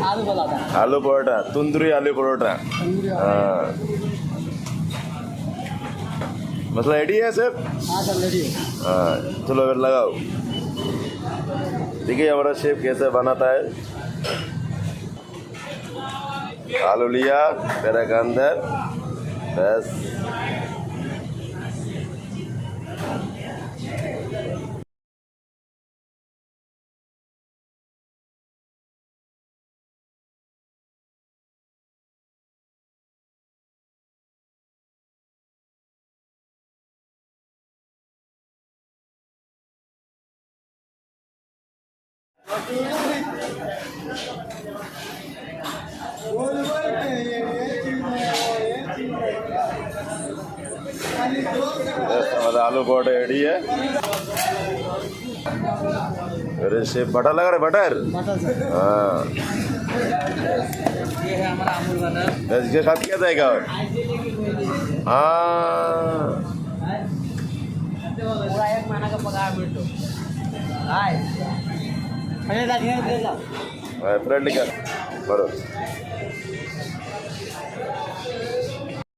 आलू परोठा, तंदूरी आलू परोठा। हाँ, मसला रेडी है सर? हाँ सर रेडी है। हाँ, चलो फिर लगाओ। देखिए हमारा शेफ कैसे बनाता है। आलू लिया पेड़ा के अंदर, बस हमारा आलू परोठा रेडी है। अरे शेफ बटर लगा रहे, बटर। हाँ, ये है हमारा अमूल बटर। इसके साथ क्या जाएगा? हाँ, पूरा 1 महीना का पगार मिलतो। हाय पहिले फ्रेंड का बरोबर।